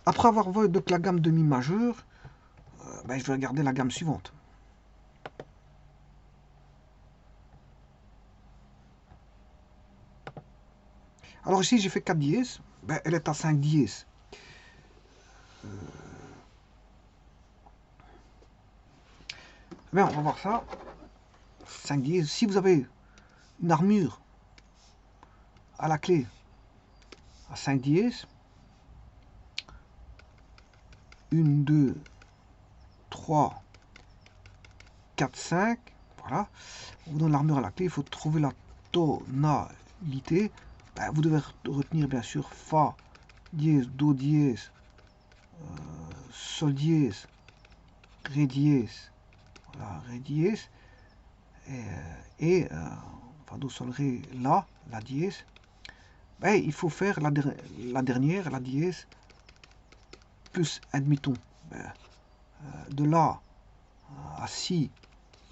Après avoir vu donc la gamme de mi majeur, ben, je vais regarder la gamme suivante. Alors ici, j'ai fait 4 dièses. Ben, elle est à 5 dièses. Ben, on va voir ça. 5 dièses. Si vous avez une armure à la clé à 5 dièses, 1, 2, 3, 4, 5. Voilà. On vous donne l'armure à la clé. Il faut trouver la tonalité. Ben, vous devez retenir bien sûr Fa dièse, Do dièse, Sol dièse, Ré dièse. Voilà, Ré dièse. Et Fa, Do, Sol, Ré, La dièse. Ben, il faut faire la dernière, la dièse, plus un demi-ton. Ben, de La à Si,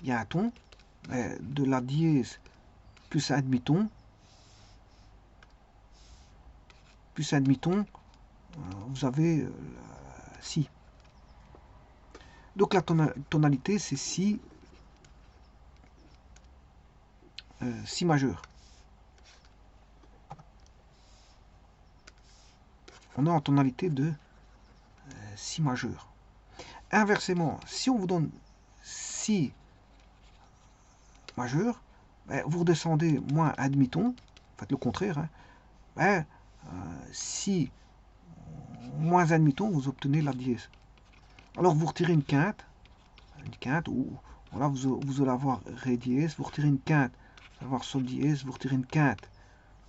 il y a un ton. Ben, de La dièse plus un demi-ton, vous avez Si. Donc la tonalité, c'est Si, Si majeur. On est en tonalité de Si majeur. Inversement, si on vous donne Si majeur, ben, vous redescendez moins un demi-ton, faites le contraire, hein, ben, Si moins un demi-ton, vous obtenez la dièse. Alors vous retirez une quinte, ou voilà, vous allez avoir Ré dièse, vous retirez une quinte, vous allez avoir Sol dièse, vous retirez une quinte.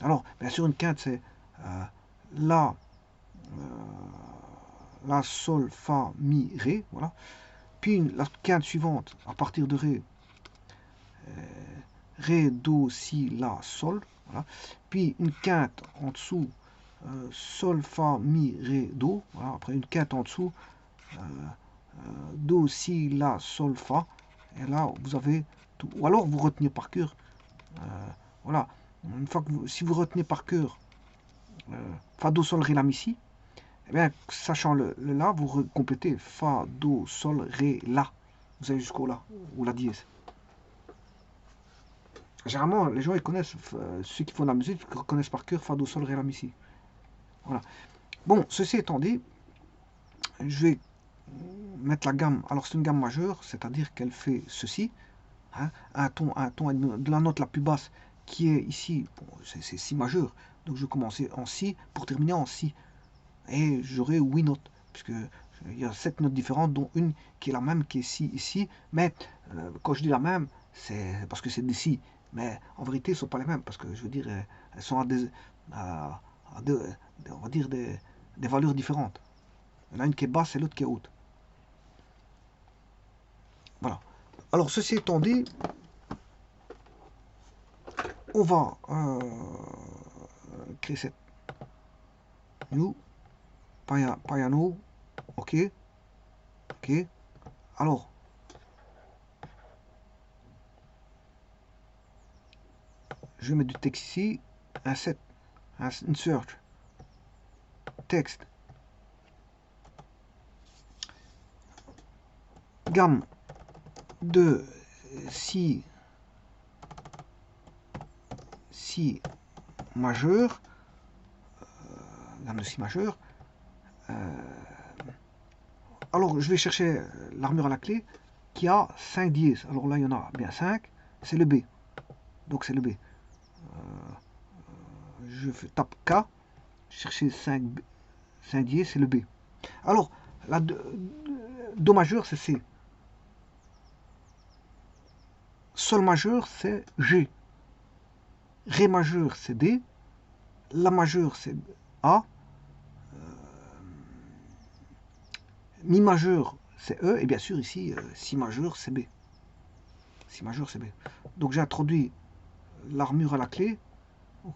Alors, bien sûr, une quinte, c'est La, La, Sol, Fa, Mi, Ré, voilà. Puis la quinte suivante, à partir de Ré, Ré, Do, Si, La, Sol, voilà. Puis une quinte en dessous, Sol, Fa, Mi, Ré, Do, voilà. Après une quinte en dessous, Do, Si, La, Sol, Fa. Et là, vous avez tout. Ou alors, vous retenez par cœur. Voilà. Une fois que si vous retenez par cœur Fa, Do, Sol, Ré, La, Mi, Si, eh bien, sachant le La, vous complétez Fa, Do, Sol, Ré, La. Vous allez jusqu'au La, ou La dièse. Généralement, les gens, ils connaissent, ceux qui font de la musique, ils connaissent par cœur Fa, Do, Sol, Ré, La, Mi, Si. Voilà. Bon, ceci étant dit, je vais mettre la gamme. Alors, c'est une gamme majeure, c'est-à-dire qu'elle fait ceci. Hein, un ton, de la note la plus basse qui est ici, bon, c'est Si majeur. Donc, je vais commencer en Si pour terminer en Si. Et j'aurai 8 notes, puisque il y a 7 notes différentes, dont une qui est la même, qui est Si ici. Mais quand je dis la même, c'est parce que c'est des Si. Mais en vérité, ce ne sont pas les mêmes, parce que je veux dire, elles sont à on va dire des valeurs différentes. Il y en a une qui est basse et l'autre qui est haute. Voilà. Alors, ceci étant dit, on va créer cette new piano. Ok. Ok. Alors, je vais mettre du texte ici. Un set. Un search. Texte. Gamme de Si majeur. Gamme de Si majeur. Alors, je vais chercher l'armure à la clé qui a 5 dièses. Alors là, il y en a bien 5. C'est le B. Donc, c'est le B. Je tape K. Chercher 5 dièses, c'est le B. Alors, la Do majeur, c'est C. Sol majeur, c'est G. Ré majeur, c'est D. La majeur, c'est A. Mi majeur, c'est E. Et bien sûr, ici, Si majeur, c'est B. Si majeur, c'est B. Donc j'ai introduit l'armure à la clé,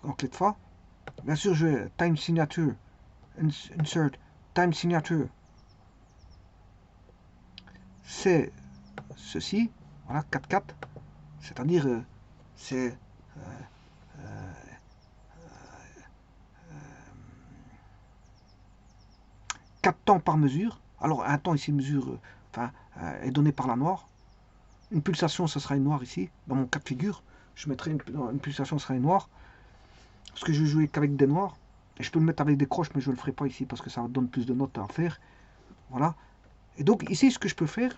en clé de Fa. Bien sûr, je vais time signature, insert, time signature. C'est ceci, voilà, 4-4. C'est-à-dire, c'est 4 4 temps par mesure. Alors, un temps ici mesure, est donné par la noire. Une pulsation, ce sera une noire ici. Dans mon cas de figure, je mettrai une pulsation, ce sera une noire. Parce que je vais jouer qu'avec des noirs. Et je peux le mettre avec des croches, mais je ne le ferai pas ici parce que ça donne plus de notes à faire. Voilà. Et donc, ici, ce que je peux faire,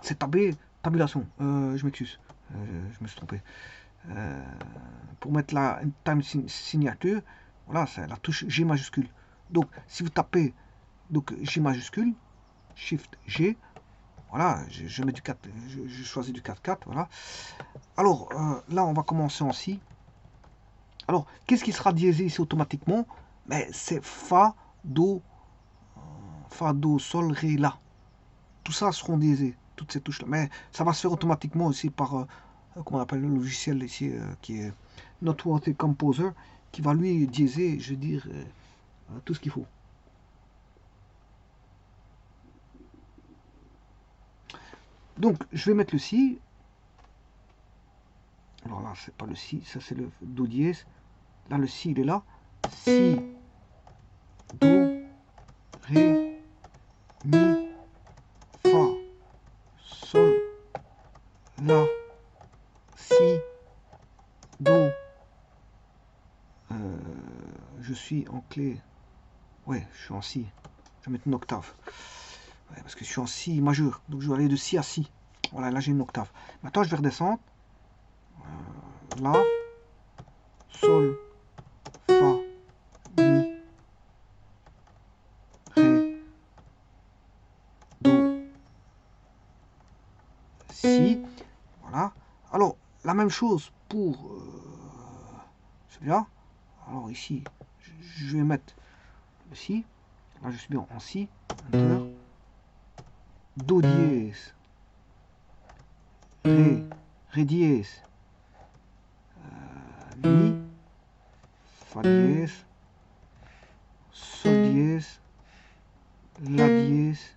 c'est tabulation. Je m'excuse. Je me suis trompé. Pour mettre la time signature, voilà, c'est la touche G majuscule. Donc, si vous tapez donc G majuscule, Shift G, voilà, je mets du 4, je choisis du 4-4, voilà. Alors, là, on va commencer en Si. Alors, qu'est-ce qui sera diésé ici automatiquement? Mais c'est Fa, Do, Sol, Ré, La. Tout ça seront diésés, toutes ces touches-là. Mais ça va se faire automatiquement aussi par, comment on appelle le logiciel ici, qui est Noteworthy Composer, qui va lui diéser, je veux dire, tout ce qu'il faut. Donc, je vais mettre le Si. Alors là, c'est pas le Si, ça c'est le Do dièse. Là, le Si, il est là. Si, Do, Ré, Mi, Fa, Sol, La, Si, Do. Je suis en clé. Ouais, je suis en Si. Je vais mettre une octave. Ouais, parce que je suis en Si majeur. Donc je vais aller de Si à Si. Voilà, là j'ai une octave. Maintenant, je vais redescendre. La, Sol, Fa, Mi, Ré, Do, Si. Voilà. Alors, la même chose pour celui-là. Alors ici, je vais mettre le Si. Là, je suis bien en Si. Enter. Do dièse. Ré dièse. Mi. Fa dièse. Sol dièse. La dièse.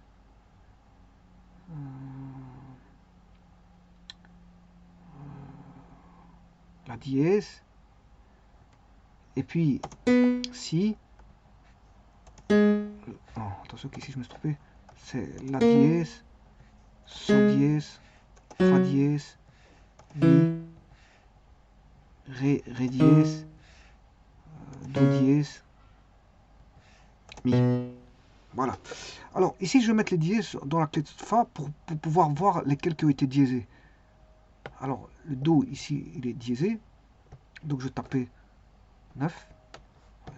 La dièse. Et puis, Si. Oh, attention qu'ici je me suis trompé. C'est La dièse. Sol dièse. Fa dièse. Mi. Ré dièse. Do dièse. Mi. Voilà. Alors, ici, je vais mettre les dièses dans la clé de Fa pour pouvoir voir lesquels qui ont été diésés. Alors, le Do, ici, il est diésé. Donc, je vais taper 9.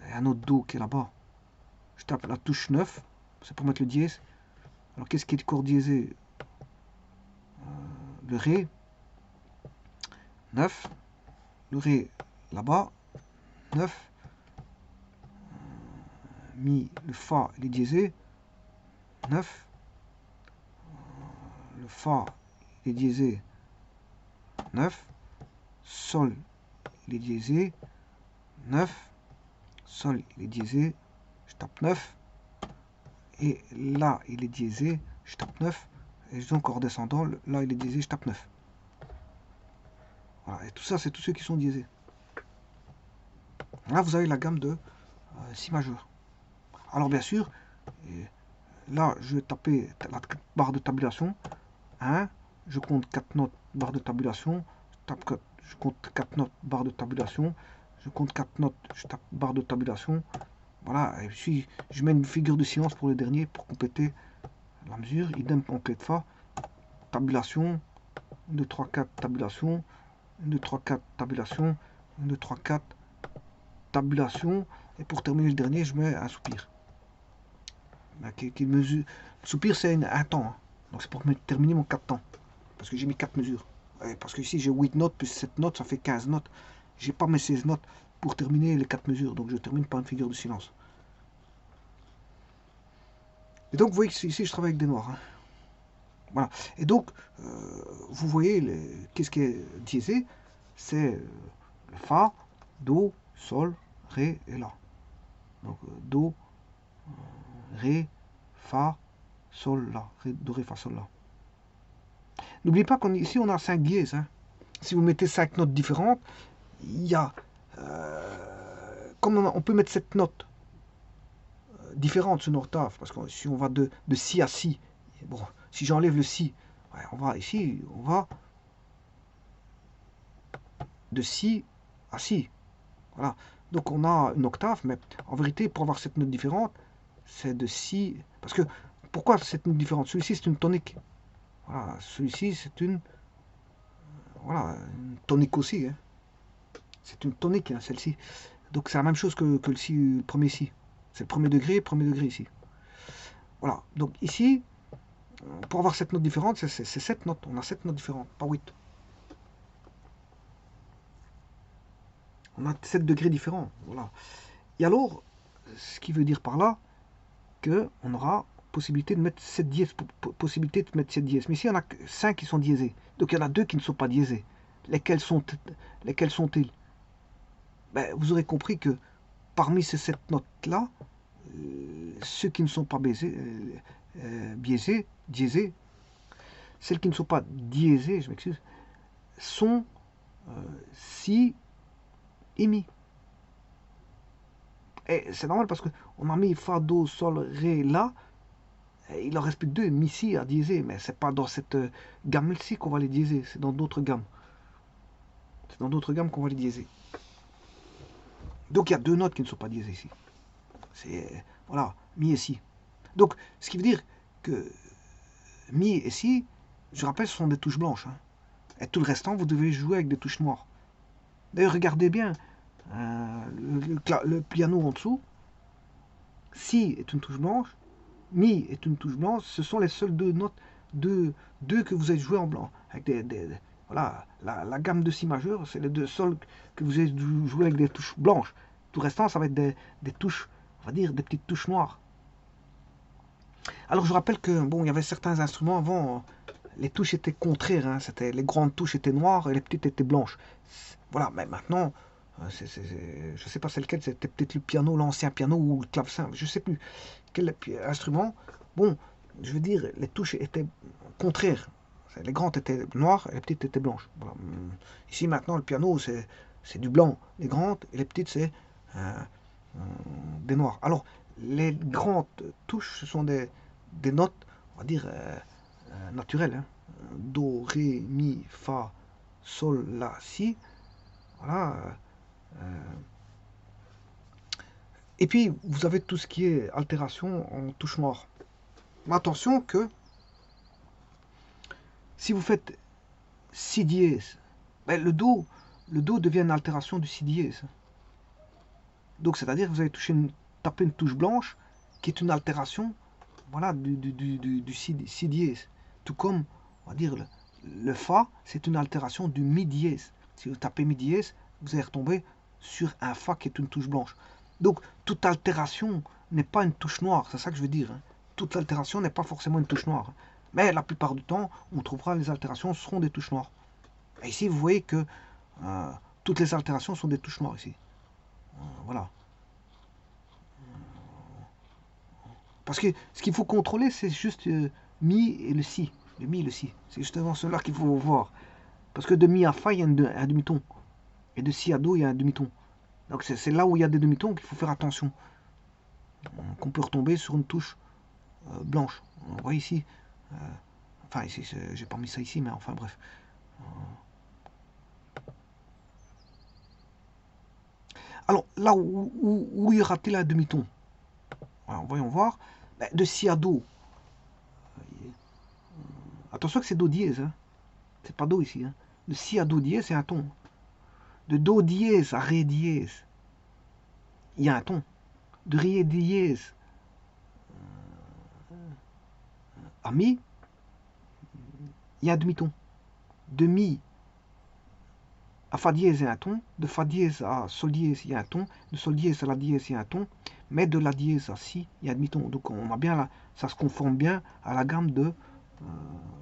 Il y a un autre Do qui est là-bas. Je tape la touche 9. C'est pour mettre le dièse. Alors, qu'est-ce qui est encore diésé? Le Ré. 9. Le Ré, là-bas. 9. Mi, le Fa, il est diésé. 9. Le Fa, il est diésé. 9. Sol, il est diésé. 9. Sol, il est diésé. Je tape 9. Et là, il est diésé. Je tape 9. Et donc en redescendant, là, il est diésé. Je tape 9. Voilà. Et tout ça, c'est tous ceux qui sont diésés. Là, vous avez la gamme de Si majeur. Alors, bien sûr, là, je vais taper la barre de tabulation. 1. Je compte 4 notes, barre de tabulation. Je compte 4 notes, barre de tabulation. Je compte 4 notes, je tape barre de tabulation. Voilà, et puis je mets une figure de silence pour le dernier pour compléter la mesure. Idem en clé de Fa. Tabulation. 1, 2, 3, 4, tabulation. 1, 2, 3, 4, tabulation. 1, 2, 3, 4, tabulation. Et pour terminer le dernier, je mets un soupir. Qui mesure. Le soupir, c'est un temps. Hein. Donc c'est pour terminer mon 4 temps. Parce que j'ai mis 4 mesures. Parce que ici, j'ai 8 notes plus 7 notes, ça fait 15 notes. J'ai pas mes 16 notes pour terminer les 4 mesures. Donc je termine par une figure de silence. Et donc, vous voyez que ici, je travaille avec des noirs. Hein. Voilà. Et donc, vous voyez, qu'est-ce qui est diésé? C'est le Fa, Do, Sol, Ré et La. Donc, Do, Ré, Fa, Sol, La. Ré, Do, Ré, Fa, Sol, La. N'oubliez pas qu'ici, on a 5 dièses. Hein. Si vous mettez 5 notes différentes, il y a... comme on peut mettre cette note différente sur une octave, parce que si on va de si à si, bon, si j'enlève le si, ouais, on va ici, on va de si à si, voilà. Donc on a une octave, mais en vérité, pour avoir cette note différente, c'est de si, parce que, pourquoi cette note différente? Celui-ci, c'est une tonique, voilà, celui-ci, c'est une, voilà, une tonique aussi, hein. C'est une tonique, hein, celle-ci. Donc c'est la même chose que le si, le premier si. C'est le premier degré ici. Voilà, donc ici, pour avoir cette note différente, c'est 7 notes. On a 7 notes différentes, pas 8. On a 7 degrés différents. Voilà. Et alors, ce qui veut dire par là qu'on aura possibilité de mettre 7 dièses. Possibilité de mettre 7 dièses. Mais ici, il y en a 5 qui sont diésés. Donc il y en a 2 qui ne sont pas diésés. Lesquels sont-ils? Ben, vous aurez compris que parmi ces 7 notes-là, ceux qui ne sont pas diésés, celles qui ne sont pas diésées, je m'excuse, sont si et mi. Et c'est normal parce qu'on a mis fa, do, sol, ré, la. Et il en reste plus que 2, mi, si à diéser. Mais c'est pas dans cette gamme-ci qu'on va les diéser. C'est dans d'autres gammes. C'est dans d'autres gammes qu'on va les diéser. Donc il y a 2 notes qui ne sont pas diésées ici. C'est, voilà, mi et si. Donc, ce qui veut dire que mi et si, je rappelle, ce sont des touches blanches. Hein. Et tout le restant, vous devez jouer avec des touches noires. D'ailleurs, regardez bien le piano en dessous. Si est une touche blanche, mi est une touche blanche. Ce sont les seules 2 notes, deux que vous avez joué en blanc. Avec voilà, la gamme de si majeur, c'est les 2 seuls que vous avez joué avec des touches blanches. Tout le restant, ça va être des touches, on va dire, des petites touches noires. Alors je rappelle que bon, il y avait certains instruments avant, les touches étaient contraires, hein, les grandes touches étaient noires et les petites étaient blanches. Voilà, mais maintenant, je ne sais pas c'est lequel, c'était peut-être le piano, l'ancien piano ou le clavecin, je ne sais plus quel instrument. Bon, je veux dire, les touches étaient contraires. Les grandes étaient noires et les petites étaient blanches. Voilà. Ici maintenant, le piano, c'est du blanc, les grandes, et les petites, c'est des noirs. Alors, les grandes touches, ce sont des notes, on va dire, naturelles. Hein. Do, ré, mi, fa, sol, la, si. Voilà. Et puis, vous avez tout ce qui est altération en touche noire. Mais attention que, si vous faites si dièse, ben le do devient une altération du si dièse. Donc, c'est-à-dire que vous allez taper une touche blanche qui est une altération, voilà, du si dièse. Tout comme, on va dire, le fa, c'est une altération du mi dièse. Si vous tapez mi dièse, vous allez retomber sur un fa qui est une touche blanche. Donc, toute altération n'est pas une touche noire, c'est ça que je veux dire. Hein. Toute altération n'est pas forcément une touche noire. Mais la plupart du temps, on trouvera les altérations seront des touches noires. Et ici, vous voyez que toutes les altérations sont des touches noires ici. Voilà. Parce que ce qu'il faut contrôler, c'est juste mi et le si. Le mi et le si. C'est justement cela qu'il faut voir. Parce que de mi à fa, il y a un demi-ton. Et de si à do, il y a un demi-ton. Donc c'est là où il y a des demi-tons qu'il faut faire attention. Qu'on peut retomber sur une touche blanche. On voit ici. Enfin, ici, j'ai pas mis ça ici, mais enfin bref. Alors, là où y aura-t-il un demi-ton? Alors, voyons voir. De si à do. Attention que c'est do dièse. Hein. C'est pas do ici. Hein. De si à do dièse, c'est un ton. De do dièse à ré dièse, il y a un ton. De ré dièse à mi, il y a un demi-ton. De mi à fa dièse, il y a un ton. De fa dièse à sol dièse, il y a un ton. De sol dièse à la dièse, il y a un ton. Mais de la dièse à si, il y a un demi-ton. Donc on a bien là, ça se conforme bien à la gamme de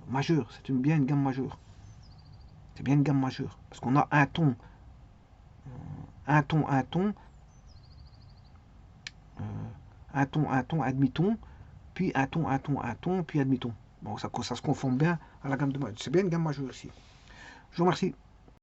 majeure. C'est bien une gamme majeure. C'est bien une gamme majeure. Parce qu'on a un ton, un ton, un ton, un demi-ton, puis un ton, puis un demi-ton. Bon, ça se conforme bien à la gamme de majeure. C'est bien une gamme majeure ici. Je vous remercie.